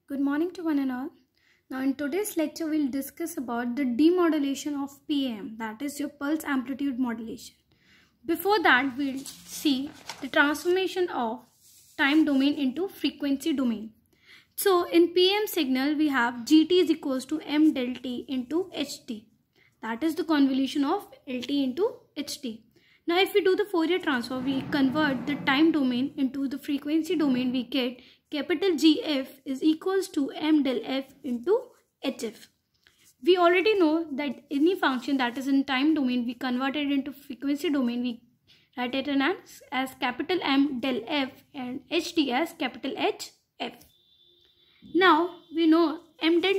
Good morning to one and all. Now in today's lecture we'll discuss about the demodulation of PAM, that is your pulse amplitude modulation. Before that we'll see the transformation of time domain into frequency domain. So in PAM signal we have GT is equals to M del T into HT. That is the convolution of LT into HT. Now if we do the Fourier transform, we convert the time domain into the frequency domain, we get capital GF is equals to M del F into HF. We already know that any function that is in time domain, we convert it into frequency domain, we write it as capital M del F and HT as capital HF. Now we know M del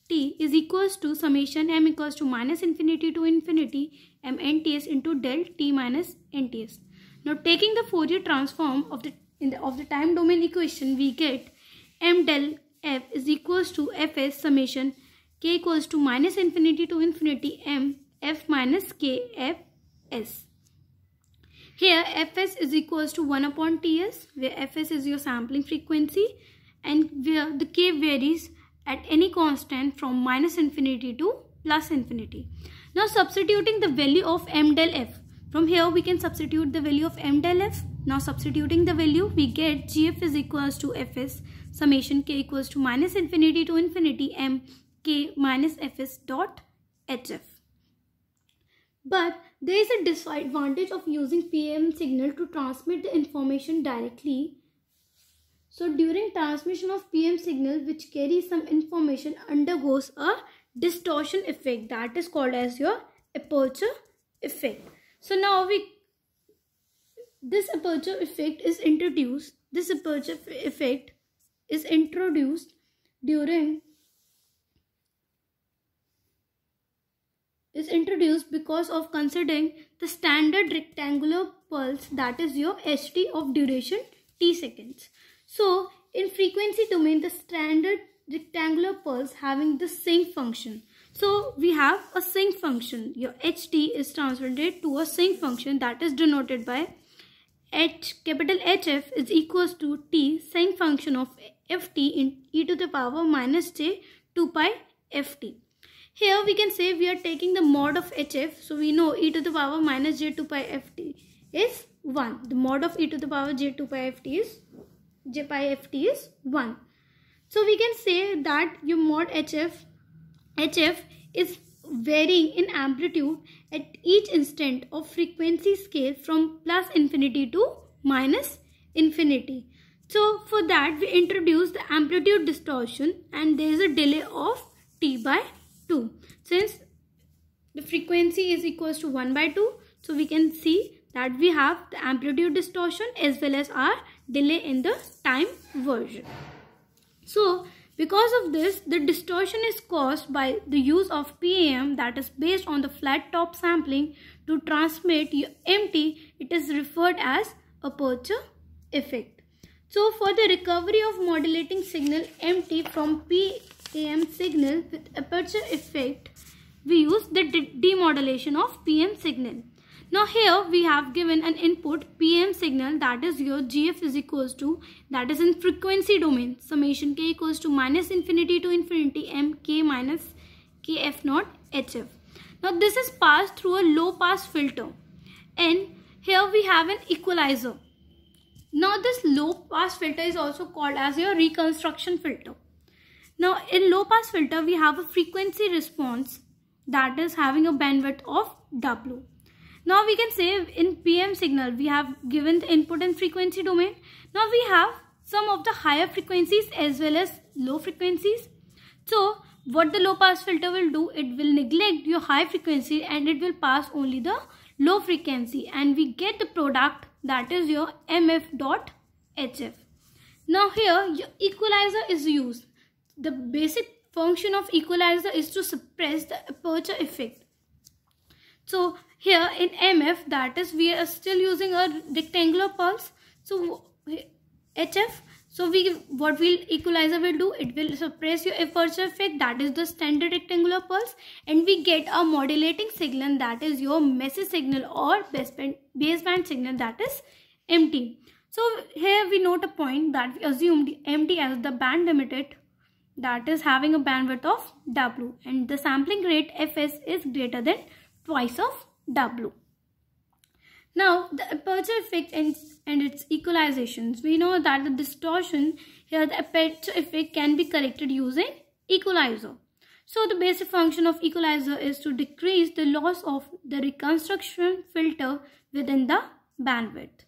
T is equals to summation M equals to minus infinity to infinity M NTS into del T minus NTS. Now taking the Fourier transform of the time domain equation, we get M del F is equals to Fs summation K equals to minus infinity to infinity M F minus K F S. Here Fs is equals to 1 upon Ts, where Fs is your sampling frequency and where the K varies at any constant from minus infinity to plus infinity. Now substituting the value of M del F. From here we can substitute the value of M del F. Now substituting the value, we get GF is equals to Fs summation K equals to minus infinity to infinity M K minus Fs dot HF. But there is a disadvantage of using PAM signal to transmit the information directly. So during transmission of PAM signal which carries some information undergoes a distortion effect, that is called as your aperture effect. So now this aperture effect is introduced. This aperture effect is introduced because of considering the standard rectangular pulse, that is your HT of duration t seconds. So in frequency domain, the standard rectangular pulse having the sinc function. So we have a sinc function. Your HT is translated to a sinc function that is denoted by capital HF is equals to T sinc function of Ft in e to the power minus j 2 pi Ft. Here we can say we are taking the mod of HF. So we know e to the power minus j 2 pi Ft is 1. The mod of e to the power j 2 pi Ft is j pi Ft is 1. So we can say that your mod HF is varying in amplitude at each instant of frequency scale from plus infinity to minus infinity. So for that we introduce the amplitude distortion and there is a delay of t by 2. Since the frequency is equals to 1 by 2, so we can see that we have the amplitude distortion as well as our delay in the time version. So because of this, the distortion is caused by the use of PAM, that is based on the flat top sampling to transmit your MT. It is referred as aperture effect. So for the recovery of modulating signal MT from PAM signal with aperture effect, we use the demodulation of PAM signal. Now here we have given an input PAM signal, that is your GF is equals to, that is in frequency domain, summation K equals to minus infinity to infinity M K minus KF naught HF. Now this is passed through a low pass filter and here we have an equalizer. Now this low pass filter is also called as your reconstruction filter. Now in low pass filter we have a frequency response that is having a bandwidth of W. Now we can say in PAM signal we have given the input and frequency domain. Now we have some of the higher frequencies as well as low frequencies. So what the low pass filter will do, it will neglect your high frequency and it will pass only the low frequency and we get the product, that is your MF dot HF. Now here your equalizer is used. The basic function of equalizer is to suppress the aperture effect. So here in MF, that is we are still using a rectangular pulse. So HF, so what equalizer will do, it will suppress your aperture effect, that is the standard rectangular pulse, and we get a modulating signal, that is your message signal or baseband signal, that is MT. So here we note a point that we assumed MT as the band limited that is having a bandwidth of W, and the sampling rate fs is greater than twice of W. Now the aperture effect and its equalizations. We know that the distortion here, the aperture effect can be corrected using equalizer. So the basic function of equalizer is to decrease the loss of the reconstruction filter within the bandwidth.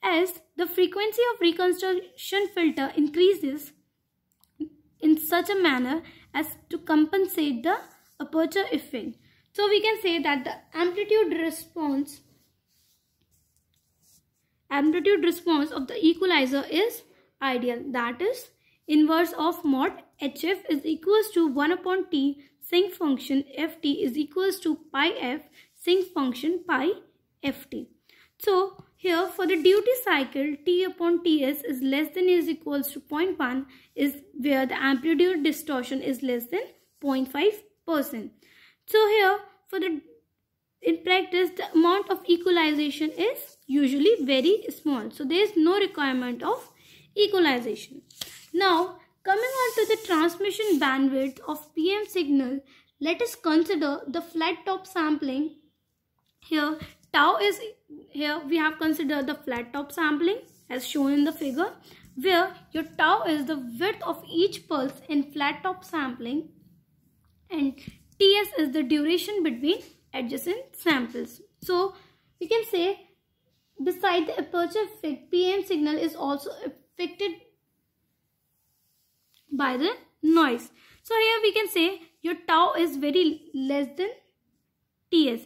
As the frequency of reconstruction filter increases in such a manner as to compensate the aperture effect. So we can say that the amplitude response of the equalizer is ideal, that is inverse of mod hf is equals to 1 upon t sinc function ft is equals to pi f sinc function pi ft. So here for the duty cycle t upon ts is less than is equals to 0.1 is where the amplitude distortion is less than 0.5%. So here for the in practice the amount of equalization is usually very small, so there is no requirement of equalization. Now coming on to the transmission bandwidth of PM signal, let us consider the flat top sampling. Here we have considered the flat top sampling as shown in the figure, where your tau is the width of each pulse in flat top sampling and ts is the duration between adjacent samples. So we can say beside the aperture effect, PM signal is also affected by the noise. So here we can say your tau is very less than ts.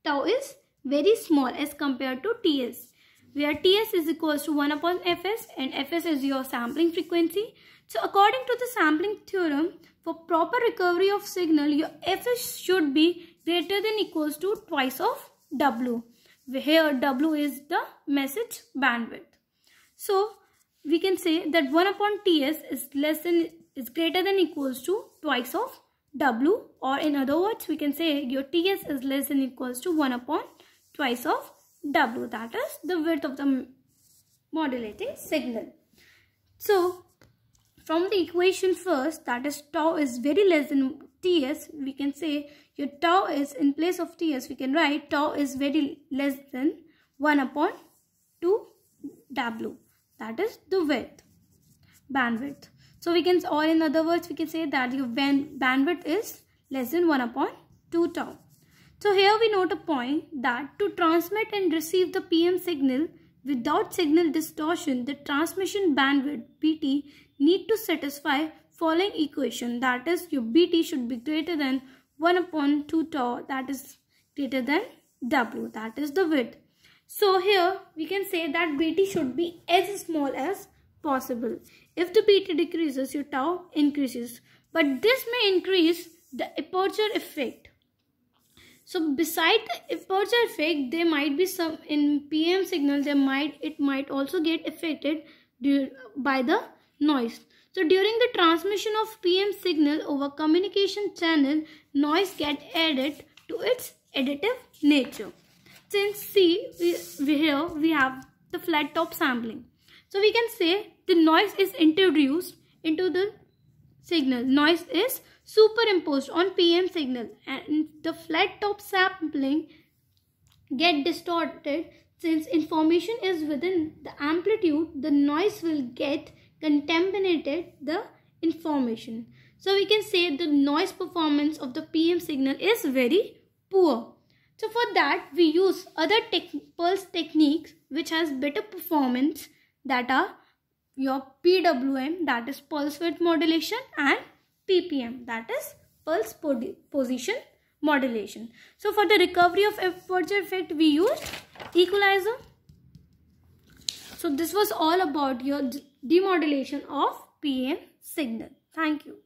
Tau is very small as compared to ts, where ts is equals to 1 upon fs and fs is your sampling frequency. So according to the sampling theorem, for proper recovery of signal, your fs should be greater than equals to twice of w. Here w is the message bandwidth. So we can say that 1 upon ts is greater than equals to twice of w, or in other words we can say your ts is less than equals to 1 upon twice of w, that is the width of the modulating signal. So from the equation first, that is tau is very less than ts, we can say your tau is in place of ts, we can write tau is very less than 1 upon 2 w, that is the bandwidth. So we can, or in other words we can say that your bandwidth is less than 1 upon 2 tau. So here we note a point that to transmit and receive the PM signal without signal distortion, the transmission bandwidth BT need to satisfy following equation, that is your BT should be greater than 1 upon 2 tau, that is greater than W, that is the width. So here we can say that BT should be as small as possible. If the BT decreases, your tau increases, but this may increase the aperture effect. So beside the aperture effect, there might be some in PM signal, it might also get affected by the noise. So during the transmission of PM signal over communication channel, noise get added to its additive nature. Since here we have the flat top sampling, so we can say the noise is introduced into the signal. Noise is superimposed on PM signal, and the flat top sampling get distorted. Since information is within the amplitude, the noise will get contaminated the information. So we can say the noise performance of the PM signal is very poor. So for that we use other pulse techniques which has better performance, that are your PWM, that is pulse width modulation, and PPM, that is pulse position modulation. So for the recovery of aperture effect we used equalizer. So this was all about your demodulation of PM signal. Thank you.